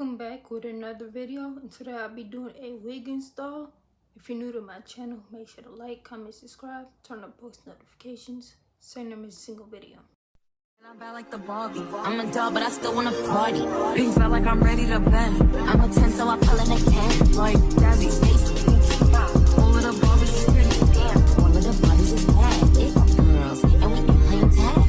Welcome back with another video, and today I'll be doing a wig install. If you're new to my channel, make sure to like, comment, subscribe, turn on post notifications so you never miss a single video. I'm bad like the Barbie. I'm a doll, but I still wanna party. Pink felt like I'm ready to bend. I'm a 10, so I pull in a can. Like Daddy, Stacy, all of the Barbies is pretty. Damn, all of the Barbies is bad. It girls, and we ain't playing tag.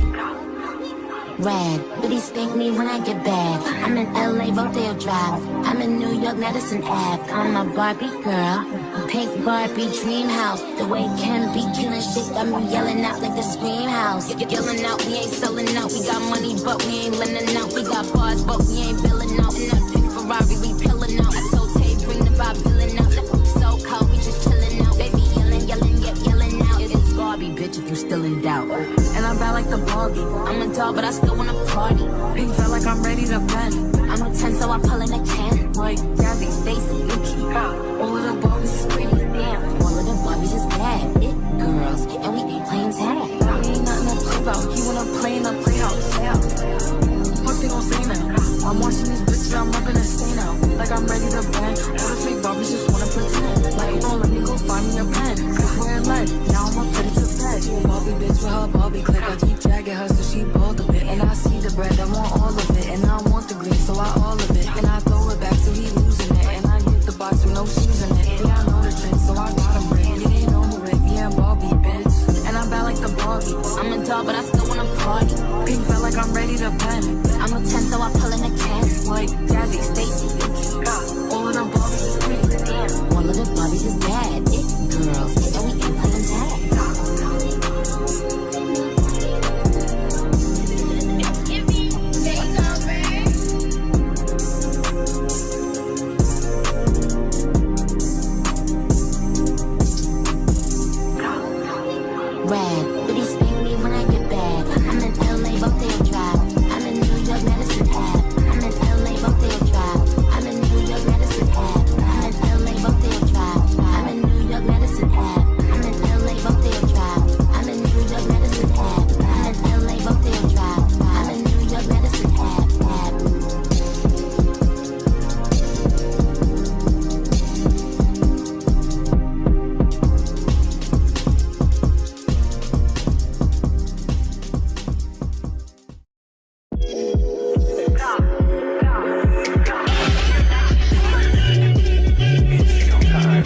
Rad, but he spank me when I get bad. I'm in LA, Rodeo Drive. I'm in New York, Madison Ave. I'm a Barbie girl, pink Barbie dream house. The way Ken be killing shit got me yelling out like the scream house. Yelling out, we ain't selling out. We got money, but we ain't lending out. We got bars, but we ain't billing out. In that pink Ferrari, we pillin' out. I told Tay, bring the vibe, billing out. So cold, we just chillin' out. Baby, yelling, yelling out. It's Barbie, bitch, if you still in doubt. And I'm bad like the Barbie. I'm a doll, but I still wanna party. Pink felt like I'm ready to bend. I'm a 10, so I pull in a can. Like Gabby, Stacy, Yuki. All of the Barbies is pretty. Damn, all of the Barbies is bad. It girls, and we ain't playing tag. We ain't nothing to play about. You wanna play in the playhouse? What they gon' say now? I'm watching these bitches, I'm up in a stain now. Like I'm ready to bend. All the fake Barbies just wanna pretend. Like, oh, let me go find me a pen. Wearing lead, now I'ma put it to bed. She a Barbie bitch with her Barbie clip. I keep dragging her so she bald a bit. And I see the bread, I want all of it. And I want the green, so I all of it. And I throw it back so he losing it. And I hit the box with no shoes in it. Yeah, I know the trick, so I got him ripped. It ain't over it, yeah, Barbie bitch. And I'm bad like the Barbie. I'm a doll, but I still wanna party. Pink felt like I'm ready to bend. I'm a 10, so I pull in a can. Like Daddy, Stacy, Yuki. All of the Barbies is pretty. Damn, all of the Barbies is bad. It girls, and we ain't playing tag. Rad, but he spank me when I get bad. I'm in LA, Rodeo Drive. I'm in New York, Madison Ave. I'm in LA, Rodeo Drive. I'm in New York, Madison Ave. I'm in LA, Rodeo Drive. I'm in New York, Madison Ave. I'm in LA, Rodeo Drive. I'm in New York, Madison Ave. I'm in LA, Rodeo Drive. I'm in New York, Madison Ave.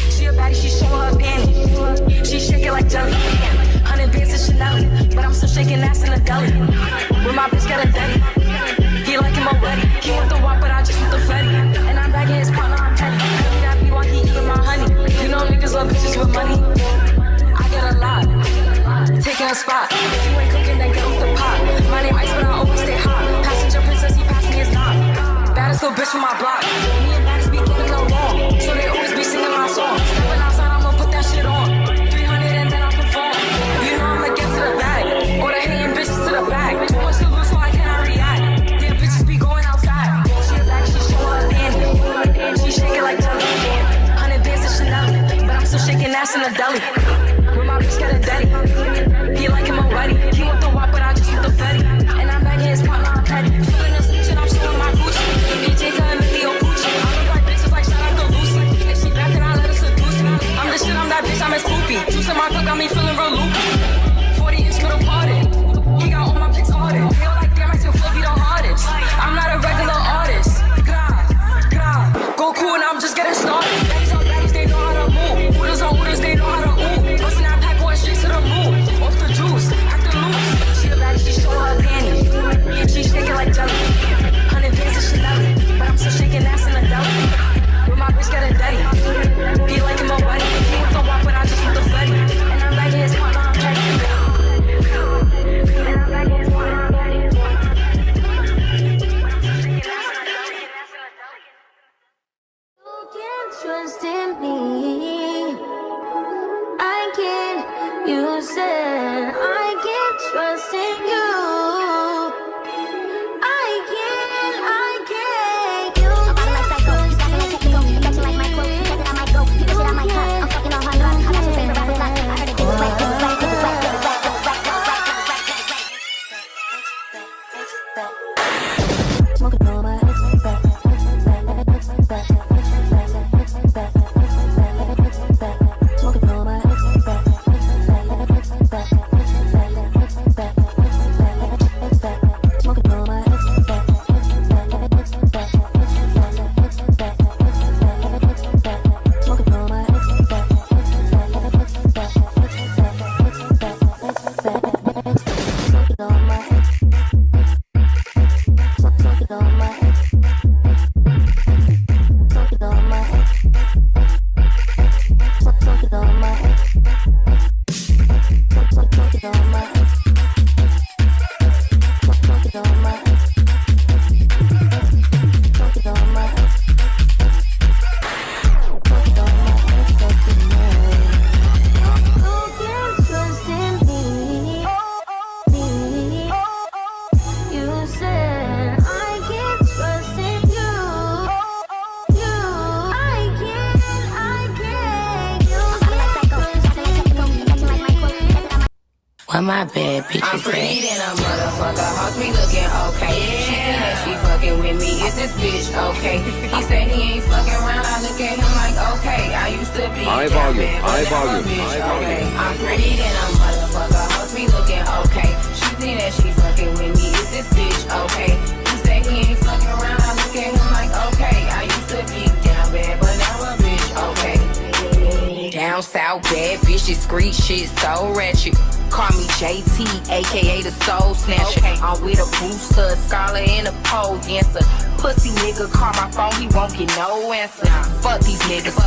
She a baddie, she showing her panties. She shaking like jelly. 100 bands of Chanel, but I'm still shaking ass in the deli. With my bitch got a daddy. He like him already. He want the walk, but I just want the fatty. And I'm back in his partner, I'm petty. He got me while he eating my honey. You know niggas love bitches with money. I get a lot. Taking a spot. If you ain't cooking, then get off the pot. My name Ice, but I always stay hot. Passenger princess, he passed me his knob. Baddest little bitch from my block. Me and baddest be getting no wrong. So they always be singing my song. Stepping outside, I'ma put that shit on. 300 and then I perform. You know I'ma get to the bag. Or the hating bitches to the back. Why my bad bitches I'm pretty than a motherfucker, hoes be looking okay. She think that she fucking with me, is this bitch okay? He said he ain't fucking around, I look at him like okay. I used to be high down volume, bad, but high now volume, a bitch high okay. volume. I'm pretty than a motherfucker, hoes be looking okay. She think that she fucking with me, is this bitch okay? He said he ain't fucking around, I look at him like okay. I used to be down bad, but now a bitch okay. Down south, bad bitches, street shit so ratchet. Call me JT, aka the Soul Snatcher. Okay. I'm with a booster, a scholar, and a pole dancer. Pussy nigga call my phone, he won't get no answer. Fuck these niggas,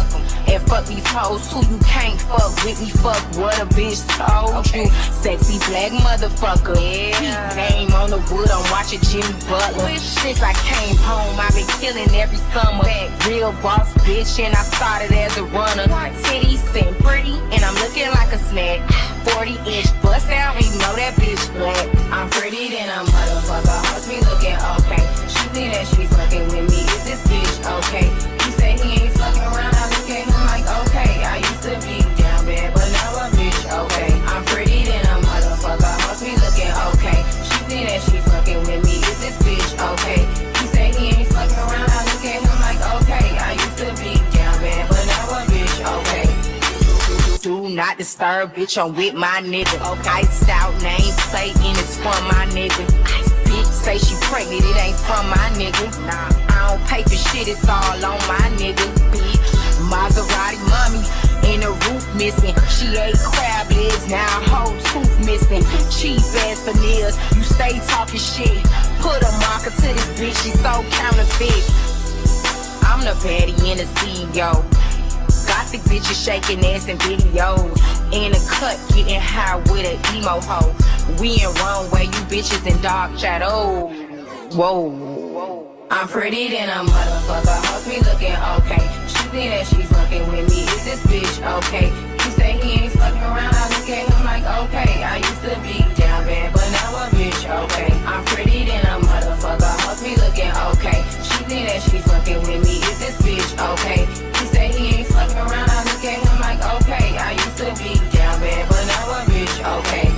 and fuck these hoes too. You can't fuck with me, fuck what a bitch told you. Sexy black motherfucker, yeah. Name on the wood, I'm watching Jimmy Butler. Since I came home, I've been killing every summer. Real boss bitch, and I started as a runner. Titties and pretty, and I'm looking like a snack. 40-inch bust down, you know that bitch black. I'm pretty than a motherfucker, hoes be looking okay. She think that she fucking with me, is this bitch okay? He say he ain't fucking around, I look at him like okay. I used to be down bad, but now a bitch okay. I'm pretty than a motherfucker, hoes be looking okay. She think that she fucking with me, is this bitch okay? He say he ain't fucking around, I look at him like okay. I used to be down bad, but now a bitch okay. Do not disturb, bitch, I'm with my nigga. Okay, stout name plate and it's from my nigga. Bitch say she pregnant, it ain't from my nigga. Nah, I don't pay for shit, it's all on my nigga. Bitch, Maserati mommy, and the roof missing. She ate crab legs, now a whole tooth missing. Cheap ass veneers, you stay talking shit. Put a marker to this bitch, she's so counterfeit. I'm the baddie and the CEO. Gothic bitches shaking ass in videos. In a cut, getting high with an emo hoe. We in runway, you bitches in dark shadow. Whoa. I'm pretty than a motherfucker, hoes be looking okay. She think that she fucking with me, is this bitch okay? He say he ain't fucking around, I look at him like okay. I used to be down bad, but now a bitch okay. I'm pretty than a motherfucker, hoes be looking okay. She think that she fucking with me, is this bitch okay? He say he ain't fucking around, I look at him like okay. I used to be down bad, but now a bitch okay.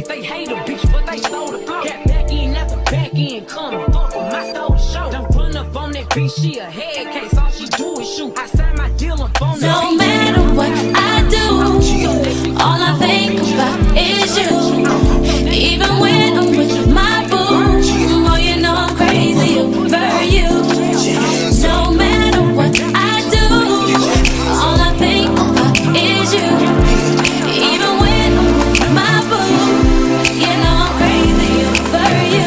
They hate a bitch, but they stole the flow. Got back in at the back end, coming. Fuck with my stole the show. Don't run up on that bitch, she a head case. All she do is shoot. I signed my deal on phone. No matter what I do, all I think about is you. Even when I'm with my boo, oh you know I'm crazy over you. No matter what I do, all I think about is you. Even when I'm with my boo, you know I'm crazy over you.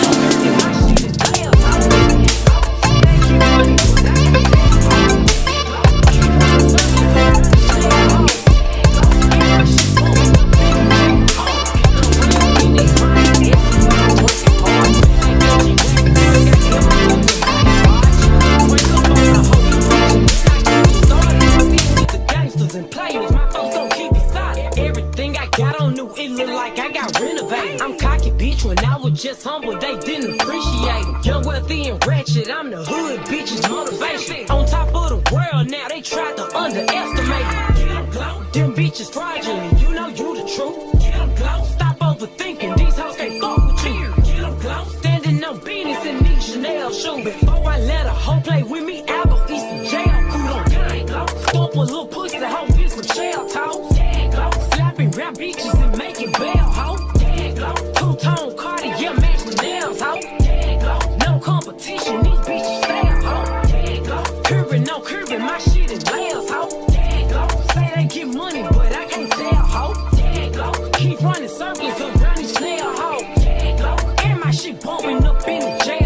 Just humble, they didn't appreciate it. Young, wealthy, and ratchet, I'm the hood bitches motivation. On top of the world now, they tried to underestimate it. Them bitches fraudulent, you know you the truth. Stop overthinking, these hoes can't fuck with you. Standing on business in these Chanel shoes. Before I let a hoe play with me, I'll go eat some jail food. Stomp a little pussy, hoe get some shell toes. Slapping rap bitches and making bail, hoe. Two-tone Cartier match the nails, ho. No competition, these bitches fail, ho. Curving, no curving, my shit is layers, ho. Say they get money, but I can't tell, ho. Keep running circles around these snail, ho. And my shit bumping up in the jail.